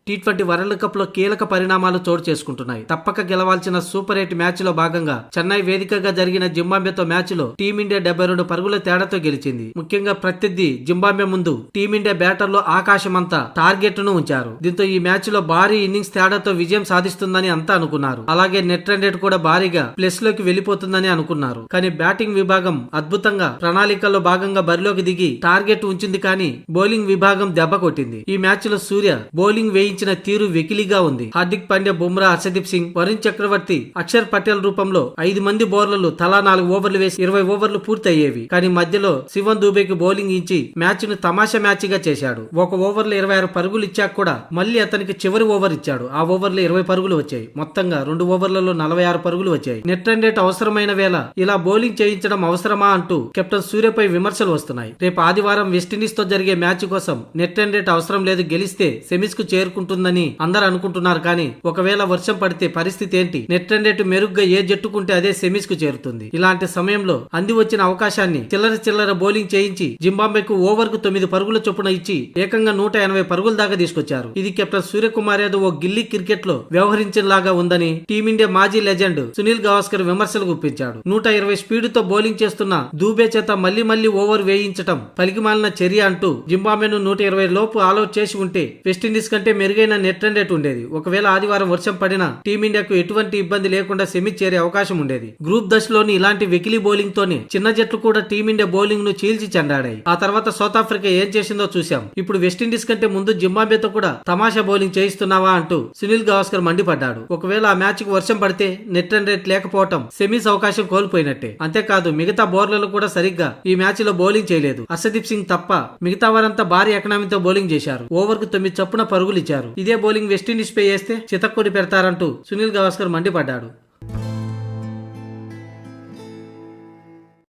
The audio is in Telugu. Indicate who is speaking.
Speaker 1: టీ20 వరల్డ్ కప్ లో కీలక పరిణామాలు చోటు చేసుకుంటున్నాయి. తప్పక గెలవాల్సిన సూపర్ 8 మ్యాచ్ లో భాగంగా చెన్నై వేదికగా జరిగిన జింబాబ్వేతో మ్యాచ్ లో టీమిండియా 72 పరుగుల తేడాతో గెలిచింది. ముఖ్యంగా ప్రత్యర్థి జింబాబ్వే ముందు టీమిండియా బ్యాటర్లు ఆకాశమంతా టార్గెట్ ను ఉంచారు. దీంతో ఈ మ్యాచ్ లో భారీ ఇన్నింగ్స్ తేడాతో విజయం సాధిస్తుందని అంతా అనుకున్నారు. అలాగే నెట్ రన్ రేట్ కూడా భారీగా ప్లస్ లోకి వెళ్లిపోతుందని అనుకున్నారు. కానీ బ్యాటింగ్ విభాగం అద్భుతంగా ప్రణాళికల్లో భాగంగా బరిలోకి దిగి టార్గెట్ ఉంచింది. కానీ బౌలింగ్ విభాగం దెబ్బ కొట్టింది. ఈ మ్యాచ్ లో సూర్య బౌలింగ్ వేయించిన తీరు వెకిలిగా ఉంది. హార్దిక్ పాండ్యా, బుమ్రా, హర్షదీప్ సింగ్, వరుణ్ చక్రవర్తి, అక్షర్ పటేల్ రూపంలో 5 మంది బౌలర్లు తలా 4 ఓవర్లు వేసి 20 ఓవర్లు పూర్తి అయ్యేవి. కానీ మధ్యలో శివన్ దూబేకి బౌలింగ్ ఇచ్చి మ్యాచ్ ను తమాషా మ్యాచ్ గా చేశాడు. ఒక ఓవర్లో 26 పరుగులు ఇచ్చాక కూడా మళ్ళీ అతనికి చివరి ఓవర్ ఇచ్చాడు. ఆ ఓవర్లో 20 పరుగులు వచ్చాయి. మొత్తంగా 2 ఓవర్లలో 46 పరుగులు వచ్చాయి. నెట్ రన్ రేట్ అవసరమైన వేళ ఇలా బౌలింగ్ చేయించడం అవసరమా అంటూ కెప్టెన్ సూర్యపై విమర్శలు వస్తున్నాయి. రేపు ఆదివారం వెస్టిండీస్ తో జరిగే మ్యాచ్ కోసం నెట్ రన్ రేట్ అవసరం లేదు, గెలిస్తే సెమీస్ కు చేరుకుంటుందని అందరూ అనుకుంటున్నారు. కానీ ఒకవేళ వర్షం పడితే పరిస్థితి ఏంటి? నెట్ రన్ రేట్ మెరుగ్గా ఏ జట్టుకుంటే అదే సెమీస్ కు చేరుతుంది. ఇలాంటి సమయంలో అంది వచ్చిన అవకాశాన్ని చిల్లర బౌలింగ్ చేయించి జింబాబ్వేకు ఓవర్ కు 9 పరుగుల చొప్పున ఇచ్చి ఏకంగా 180 పరుగుల దాకా తీసుకొచ్చారు. ఇది కెప్టెన్ సూర్యకుమార్ యాదవ్ ఓ గిల్లీ క్రికెట్ లో వ్యవహరించేలాగా ఉందని టీమిండియా మాజీ లెజెండ్ సునీల్ గవాస్కర్ విమర్శలు గుప్పించాడు. 120 స్పీడ్ తో బౌలింగ్ చేస్తున్న దూబే చేత మళ్లీ ఓవర్ వేయించటం పలికిమాలిన చర్య అంటూ జింబాబ్వేను 120 లోపు ఆల్అౌట్ చేసి ఉంటే వెస్టిండీస్ కంటే మెరుగైన నెట్ రన్ రేట్ ఉండేది. ఒకవేళ ఆదివారం వర్షం పడినా టీమిండియాకు ఎటువంటి ఇబ్బంది లేకుండా సెమీస్ చేరే అవకాశం ఉండేది. గ్రూప్ దశలోని ఇలాంటి వెకిలీ బౌలింగ్ తోనే చిన్న జట్లు కూడా టీమిండియా బౌలింగ్ ను చీల్చి చెండాడాయి. ఆ తర్వాత సౌత్ ఆఫ్రికా ఏం చేసిందో చూశాం. ఇప్పుడు వెస్టిండీస్ కంటే ముందు జింబాబ్వేతో కూడా తమాషా బౌలింగ్ చేయిస్తున్నావా అంటూ సునీల్ గవాస్కర్ మండిపడ్డాడు. ఒకవేళ ఆ మ్యాచ్ కు వర్షం పడితే నెట్ రన్ రేట్ లేకపోవటం సెమీస్ అవకాశం కోల్పోయినట్టే. అంతేకాదు మిగతా బౌలర్లు కూడా సరిగ్గా ఈ మ్యాచ్ లో బౌలింగ్ చేయలేదు. హర్షదీప్ సింగ్ తప్ప మిగతా వారంతా భారీ ఎకనామీతో బౌలింగ్ చేశారు. ఓవర్ కు 9 చొప్పున పరుగులు ఇచ్చారు. ఇదే బౌలింగ్ వెస్టిండీస్ పై వేస్తే చితక్కొడి పెడతారంటూ సునీల్ గవాస్కర్ మండిపడ్డాడు.